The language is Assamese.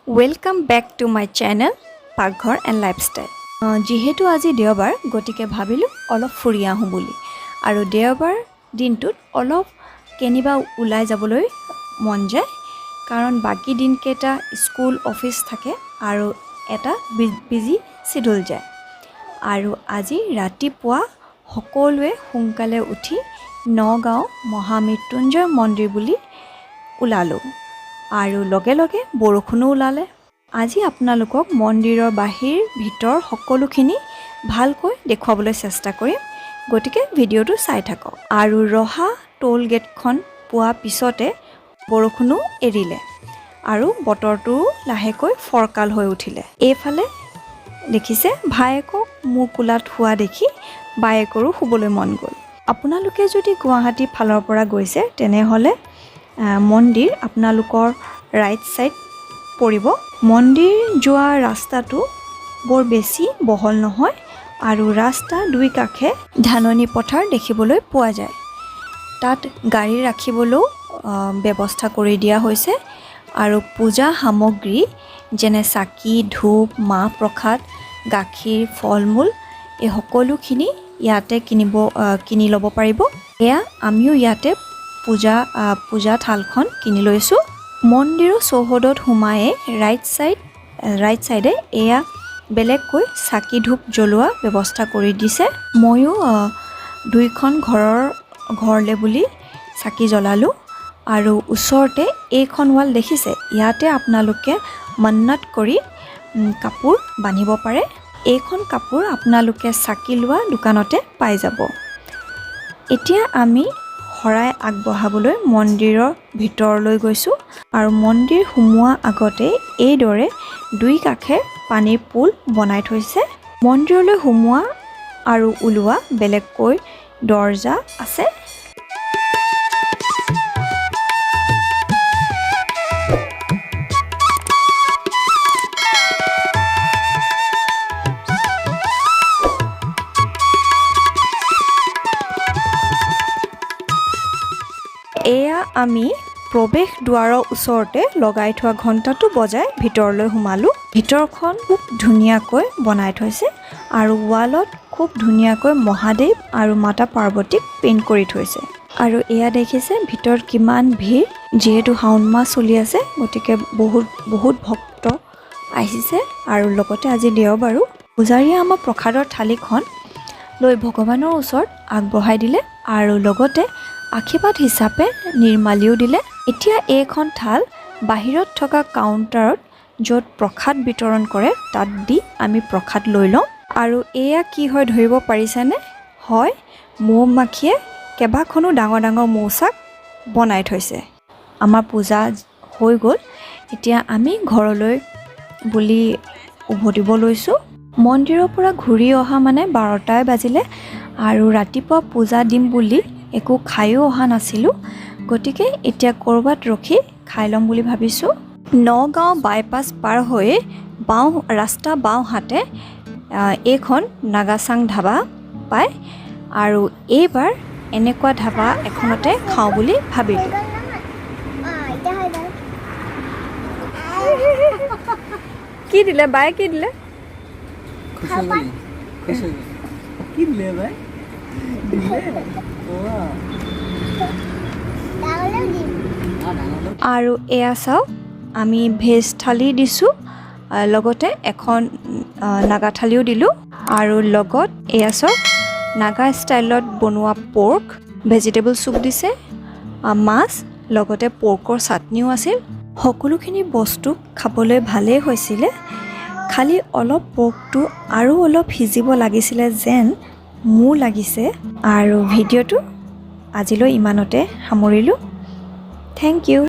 Welcome back to my channel Pakghar and lifestyle. যেহেতু আজি দেওবাৰ গটিকে ভাবিলো অলপ ফুৰি আহো বুলি আৰু দেওবাৰ দিনটোত অলপ কেনিবা উলাই যাবলৈ মন যায় কাৰণ বাকি দিন কেটা স্কুল অফিস থাকে আৰু এটা বিজি শিডিউল যায় আৰু আজি ৰাতিপুৱা সকলোৱে সোনকালে উঠি নগাঁও মহা মৃত্যুঞ্জয় মন্দিৰ বুলি উলালো আৰু লগে লগে বৰষুণো ওলালে আজি আপোনালোকক মন্দিৰৰ বাহিৰ ভিতৰ সকলোখিনি ভালকৈ দেখুৱাবলৈ চেষ্টা কৰিম গটিকে ভিডিওটো চাই থাকক আৰু ৰহা টোল গেটখন পোৱা পিছতে বৰষুণো এৰিলে আৰু বতৰটো লাহেকৈ ফৰকাল হৈ উঠিলে এইফালে দেখিছে ভায়েকক মুকুলাত হোৱা দেখি বায়েকৰো শুবলৈ মন গ'ল আপোনালোকে যদি গুৱাহাটী ফালৰ পৰা গৈছে তেনেহলে মন্দিৰ আপোনালোকৰ ৰাইট সাইড পৰিব মন্দিৰ যোৱা ৰাস্তাটো বৰ বেছি বহল নহয় আৰু ৰাস্তা দুই কাষে ধাননি পথাৰ দেখিবলৈ পোৱা যায় তাত গাড়ী ৰাখিবলৈ ব্যৱস্থা কৰি দিয়া হৈছে আৰু পূজা সামগ্ৰী যেনে চাকি ধূপ মাহ প্ৰসাদ গাখীৰ ফলমূল এই সকলোখিনি ইয়াতে কিনি ল'ব পাৰিব এয়া আমিও ইয়াতে পূজা থালখন কিনি লৈছো মন্দিৰৰ চৌহদত সোমায়ে ৰাইট সাইডে এয়া বেলেগকৈ চাকি ধূপ জ্বলোৱা ব্যৱস্থা কৰি দিছে ময়ো দুইখন ঘৰলে বুলি চাকি জ্বলালো আৰু ওচৰতে এইখন ৱাল দেখিছে ইয়াতে আপোনালোকে মন্নত কৰি কাপোৰ বান্ধিব পাৰে এইখন কাপোৰ আপোনালোকে চাকি লোৱা দোকানতে পাই যাব এতিয়া আমি শৰাই আগবঢ়াবলৈ মন্দিৰৰ ভিতৰলৈ গৈছো আৰু মন্দিৰ সোমোৱা আগতে এইদৰে দুই কাষে পানীৰ পুল বনাই থৈছে মন্দিৰলৈ সোমোৱা আৰু উলোৱা বেলেগকৈ দৰজা আছে এয়া আমি প্ৰৱেশ দুৱাৰৰ ওচৰতে লগাই থোৱা ঘণ্টাটো বজাই ভিতৰলৈ সোমালো ভিতৰখন খুব ধুনীয়াকৈ বনাই থৈছে আৰু ৱালত খুব ধুনীয়াকৈ মহাদেৱ আৰু মাতা পাৰ্বতীক পেইণ্ট কৰি থৈছে আৰু এয়া দেখিছে ভিতৰত কিমান ভিৰ যেহেতু শাওণ মাহ চলি আছে গতিকে বহুত ভক্ত আহিছে আৰু লগতে আজি দেওবাৰো পূজাৰীয়ে আমাৰ প্ৰসাদৰ থালিখন লৈ ভগৱানৰ ওচৰত আগবঢ়াই দিলে আৰু লগতে আশীৰ্বাদ হিচাপে নিৰ্মালিও দিলে এতিয়া এইখন থাল বাহিৰত থকা কাউণ্টাৰত য'ত প্ৰসাদ বিতৰণ কৰে তাত দি আমি প্ৰসাদ লৈ লওঁ আৰু এয়া কি হয় ধৰিব পাৰিছেনে হয় মৌ মাখিয়ে কেইবাখনো ডাঙৰ মৌচাক বনাই থৈছে আমাৰ পূজা হৈ গ'ল এতিয়া আমি ঘৰলৈ বুলি উভতিব লৈছোঁ মন্দিৰৰ পৰা ঘূৰি অহা মানে 12টাই বাজিলে আৰু ৰাতিপুৱা পূজা দিম বুলি একো খায়ো অহা নাছিলোঁ গতিকে এতিয়া কৰবাত ৰখি খাই ল'ম বুলি ভাবিছোঁ নগাঁও বাইপাছ পাৰ হৈ ৰাস্তা বাওঁ হাতে এইখন নাগাচাং ধাবা পায় আৰু এইবাৰ এনেকুৱা ধাবা এখনতে খাওঁ বুলি ভাবিলোঁ কি দিলে বাই কি দিলে আৰু এয়া চাওক আমি ভেজ থালি দিছোঁ লগতে এখন নাগা থালিও দিলোঁ আৰু লগত এয়া চাওক নাগা ষ্টাইলত বনোৱা পৰ্ক ভেজিটেবল চুপ দিছে মাছ লগতে পৰ্কৰ চাটনিও আছিল সকলোখিনি বস্তু খাবলৈ ভালেই হৈছিলে খালি অলপ পৰ্কটো আৰু অলপ সিজিব লাগিছিলে যেন মোৰ লাগিছে আৰু ভিডিঅ'টো আজিলৈ ইমানতে সামৰিলোঁ থেংক ইউ